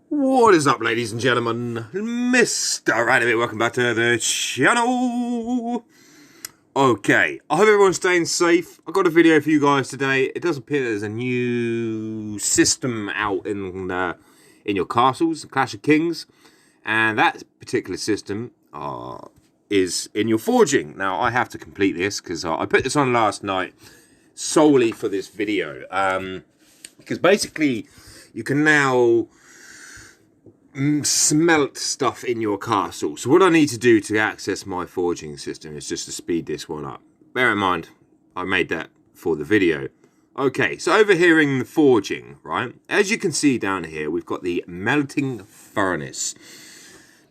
What is up, ladies and gentlemen? Mr. Randomit, welcome back to the channel. Okay, I hope everyone's staying safe. I've got a video for you guys today. It does appear there's a new system out in your castles, Clash of Kings, and that particular system is in your forging. Now, I have to complete this because I put this on last night solely for this video, because basically you can now smelt stuff in your castle. So what I need to do to access my forging system is just to speed this one up. Bear in mind, I made that for the video. Okay, so over here in the forging, right, as you can see down here, we've got the melting furnace.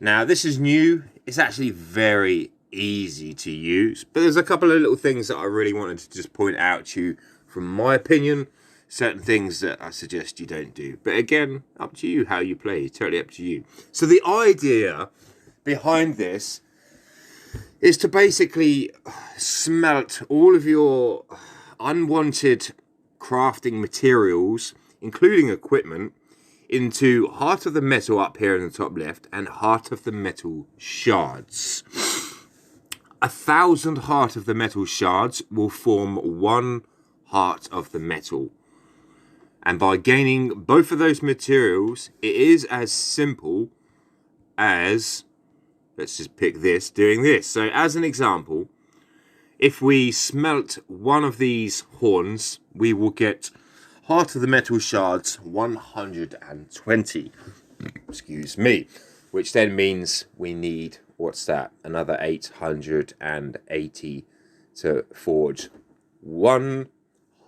Now, this is new. It's actually very easy to use, but there's a couple of little things that I really wanted to just point out to you from my opinion. Certain things that I suggest you don't do. But again, up to you how you play. Totally up to you. So the idea behind this is to basically smelt all of your unwanted crafting materials, including equipment, into heart of the metal up here in the top left and heart of the metal shards. 1,000 heart of the metal shards will form one heart of the metal. And by gaining both of those materials, it is as simple as, let's just pick this, doing this. So as an example, if we smelt one of these horns, we will get heart of the metal shards 120. Excuse me. Which then means we need, what's that? Another 880 to forge one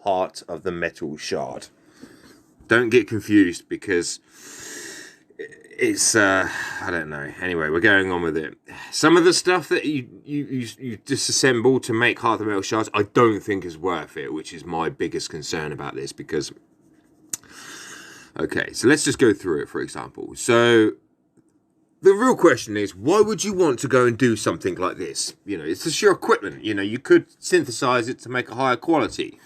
heart of the metal shard. Don't get confused because it's, I don't know. Anyway, we're going on with it. Some of the stuff that you disassemble to make heart of the metal shards, I don't think is worth it, which is my biggest concern about this because, okay, so let's just go through it, for example. So the real question is, why would you want to go and do something like this? You know, it's just your equipment. You know, you could synthesize it to make a higher quality.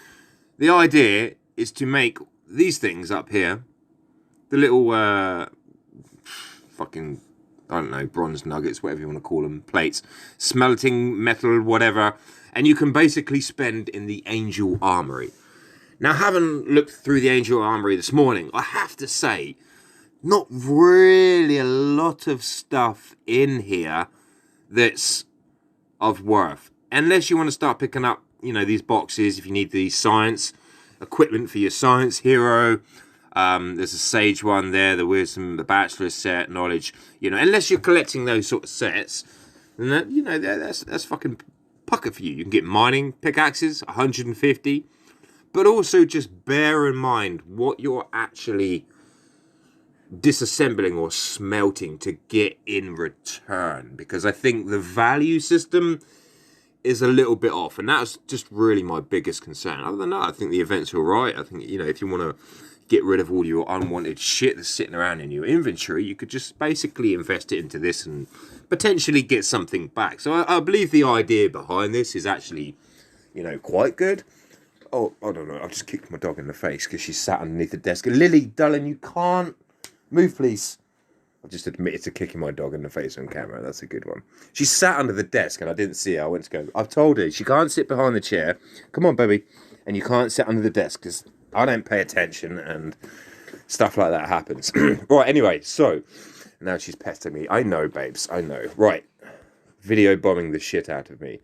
The idea is to make these things up here, the little fucking, I don't know, bronze nuggets, whatever you want to call them, plates, smelting metal, whatever, and you can basically spend in the angel armory. Now, having looked through the angel armory this morning, I have to say, not really a lot of stuff in here that's of worth, unless you want to start picking up, you know, these boxes if you need these science equipment for your science hero. There's a sage one there, the wisdom, the bachelor's set, knowledge. You know, unless you're collecting those sort of sets, then that, you know, that's fucking pucker for you. You can get mining pickaxes, 150, but also just bear in mind what you're actually disassembling or smelting to get in return, because I think the value system is a little bit off, and that's just really my biggest concern. Other than that, I think the event's all right. I think, you know, if you want to get rid of all your unwanted shit that's sitting around in your inventory, you could just basically invest it into this and potentially get something back. So I believe the idea behind this is actually, you know, quite good. Oh, I don't know. I just kicked my dog in the face because she's sat underneath the desk. Lily, darling, you can't move, please. I just admitted to kicking my dog in the face on camera. That's a good one. She sat under the desk and I didn't see her. I went to go. I've told her she can't sit behind the chair. Come on, baby. And you can't sit under the desk because I don't pay attention and stuff like that happens. Right, anyway, so now she's pestering me. I know, babes. I know. Right. Video bombing the shit out of me.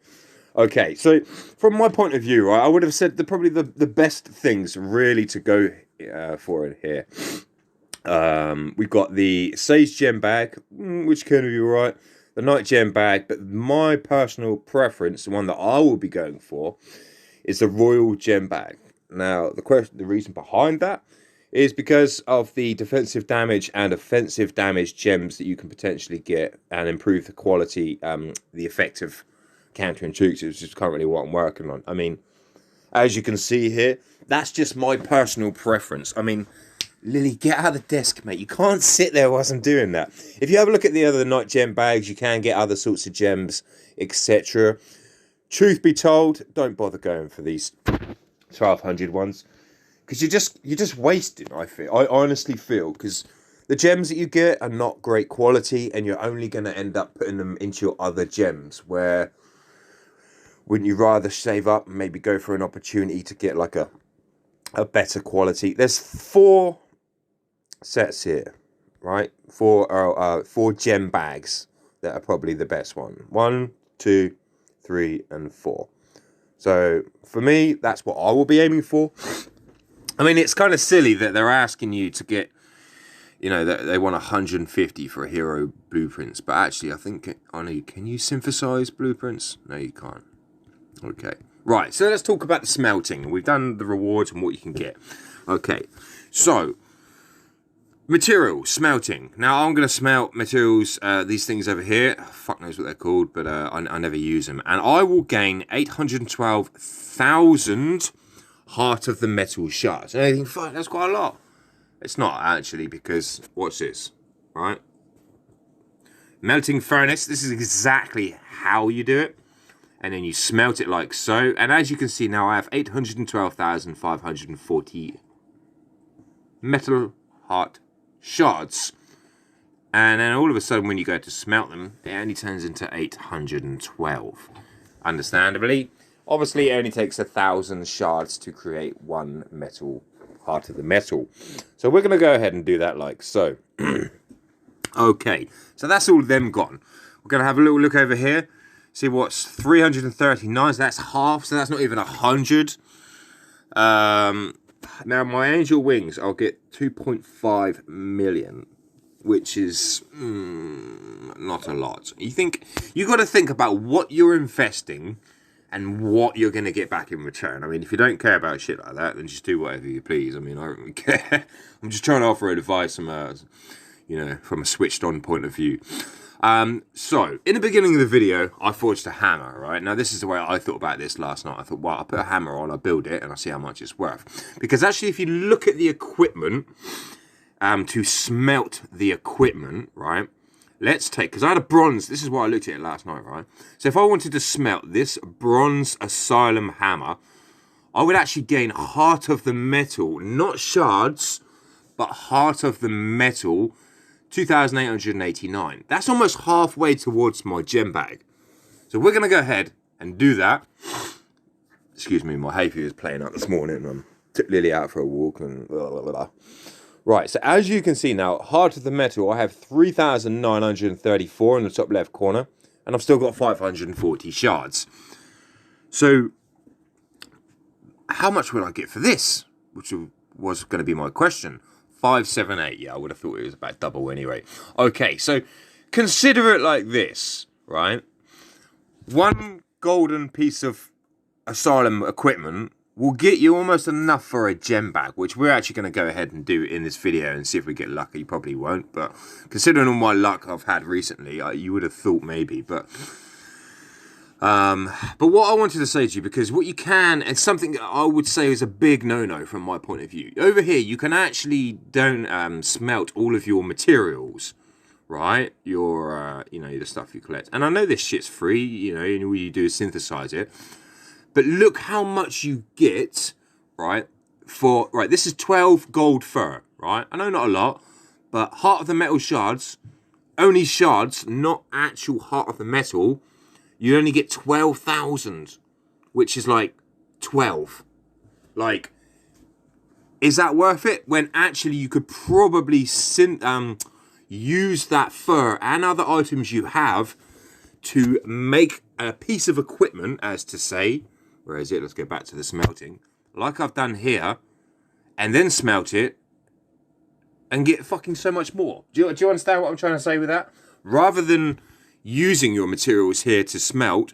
Okay, so from my point of view, right, I would have said probably the best things really to go for in here. We've got the Sage Gem Bag, which can be alright. The Night Gem Bag, but my personal preference, the one that I will be going for, is the Royal Gem Bag. Now, the reason behind that is because of the defensive damage and offensive damage gems that you can potentially get and improve the quality, the effect of countering troops, which is currently what I'm working on. I mean, as you can see here, that's just my personal preference. I mean, Lily, get out of the desk, mate. You can't sit there whilst I'm doing that. If you have a look at the other Night Gem bags, you can get other sorts of gems, etc. Truth be told, don't bother going for these 1200 ones, because you're just wasting. I honestly feel, because the gems that you get are not great quality, and you're only going to end up putting them into your other gems, where wouldn't you rather save up and maybe go for an opportunity to get like a better quality? There's 4 sets here, right? 4 gem bags that are probably the best one. 1, 2, 3, and 4. So for me, that's what I will be aiming for. I mean, it's kind of silly that they're asking you to get, you know, that they want 150 for hero blueprints, but actually I think, can you synthesize blueprints? No, you can't. Okay, right, so let's talk about the smelting. We've done the rewards and what you can get. Okay, so materials, smelting. Now I'm going to smelt materials, these things over here. Fuck knows what they're called, but I never use them. And I will gain 812,000 Heart of the Metal shards. And I think, fuck, that's quite a lot. It's not actually, because watch this, right? Melting furnace, this is exactly how you do it. And then you smelt it like so. And as you can see now, I have 812,540 metal heart shards. And then all of a sudden, when you go to smelt them, it only turns into 812. Understandably. Obviously, it only takes 1,000 shards to create 1 metal heart of the metal. So we're going to go ahead and do that like so. Okay, so that's all them gone. We're going to have a little look over here. See what's 339, so that's half, so that's not even 100. Now my angel wings, I'll get 2.5 million, which is not a lot. You got to think about what you're investing and what you're going to get back in return. I mean, if you don't care about shit like that, then just do whatever you please. I mean, I don't really care. I'm just trying to offer advice from a switched on point of view. So, in the beginning of the video, I forged a hammer, right? Now, this is the way I thought about this last night. I thought, well, I'll put a hammer on, I'll build it, and I'll see how much it's worth. Because actually, if you look at the equipment, to smelt the equipment, right? Let's take, because I had a bronze, this is why I looked at it last night, right? So, if I wanted to smelt this bronze asylum hammer, I would actually gain Heart of the Metal, not shards, but Heart of the Metal, 2,889. That's almost halfway towards my gem bag. So we're going to go ahead and do that. Excuse me, my hay fever is playing up this morning. Took Lily out for a walk and blah, blah, blah. Right, so as you can see now, Heart of the Metal, I have 3,934 in the top left corner, and I've still got 540 shards. So, how much will I get for this? Which was going to be my question. 578, yeah, I would have thought it was about double anyway. Okay, so consider it like this, right? 1 golden piece of asylum equipment will get you almost enough for a gem bag, which we're actually going to go ahead and do in this video and see if we get lucky. Probably won't, but considering all my luck I've had recently, you would have thought maybe, but what I wanted to say to you, because what you can, and something I would say is a big no-no from my point of view. Over here, you can actually don't smelt all of your materials, right? Your, the stuff you collect. And I know this shit's free, and all you do is synthesize it. But look how much you get, right? This is 12 gold fur, right? I know not a lot, but Heart of the Metal shards, only shards, not actual Heart of the Metal, you only get 12,000, which is like 12. Like, is that worth it? When actually you could probably use that fur and other items you have to make a piece of equipment, as to say, where is it? Let's go back to the smelting, like I've done here, and then smelt it and get fucking so much more. Do you understand what I'm trying to say with that? Rather than using your materials here to smelt,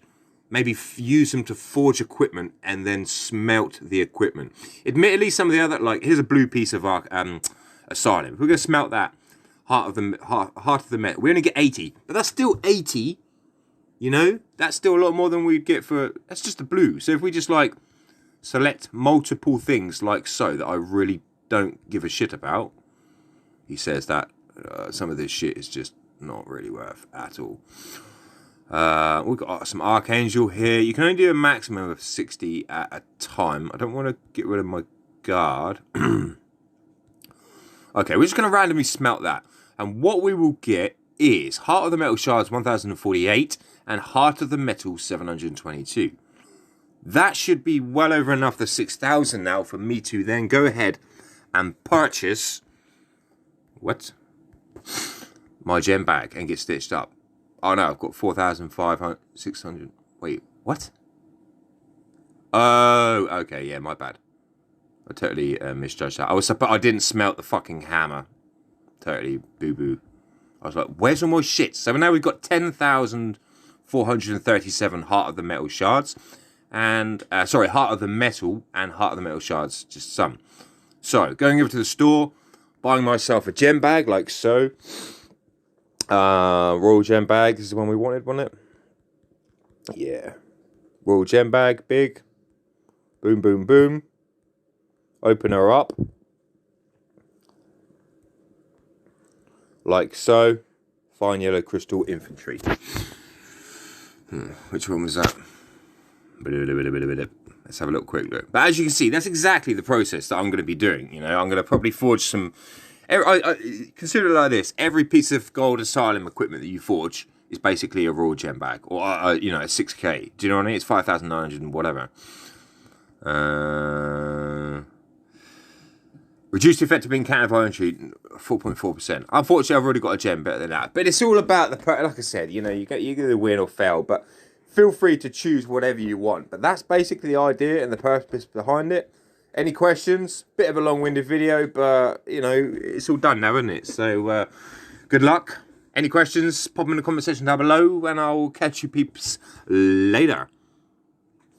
maybe use them to forge equipment and then smelt the equipment. Admittedly, some of the other, like, here's a blue piece of our asylum. If we're going to smelt that heart of the metal, we only get 80, but that's still 80. That's still a lot more than we'd get for, that's just the blue. So if we just like select multiple things like so that I really don't give a shit about, he says that some of this shit is just not really worth at all. We've got some Archangel here. You can only do a maximum of 60 at a time. I don't want to get rid of my guard. Okay, we're just going to randomly smelt that. And what we will get is Heart of the Metal Shards 1048 and Heart of the Metal 722. That should be well over enough, the 6,000 now, for me to then go ahead and purchase... What? My gem bag and get stitched up. Oh no, I've got 4,500, 600... Wait, what? Oh, okay, yeah, my bad. I totally misjudged that. I didn't smelt the fucking hammer. Totally boo-boo. I was like, where's all my shit? So now we've got 10,437 Heart of the Metal Shards. And, sorry, Heart of the Metal and Heart of the Metal Shards. Just some. So, going over to the store, buying myself a gem bag, like so. Royal gem bag. This is the one we wanted, wasn't it? Yeah. Royal gem bag, big. Boom, boom, boom. Open her up. Like so. Fine yellow crystal infantry. Which one was that? Let's have a little quick look. But as you can see, that's exactly the process that I'm going to be doing. You know, I'm going to probably forge some... I consider it like this. Every piece of Gold Asylum equipment that you forge is basically a raw gem bag. Or, you know, a 6k. Do you know what I mean? It's 5,900 and whatever. Reduced effect of being countered by entry, 4.4%. Unfortunately, I've already got a gem better than that. But it's all about the... Like I said, you know, you either win or fail. But feel free to choose whatever you want. But that's basically the idea and the purpose behind it. Any questions? Bit of a long-winded video, but, you know, it's all done now, isn't it? So, good luck. Any questions? Pop them in the comment section down below, and I'll catch you peeps later.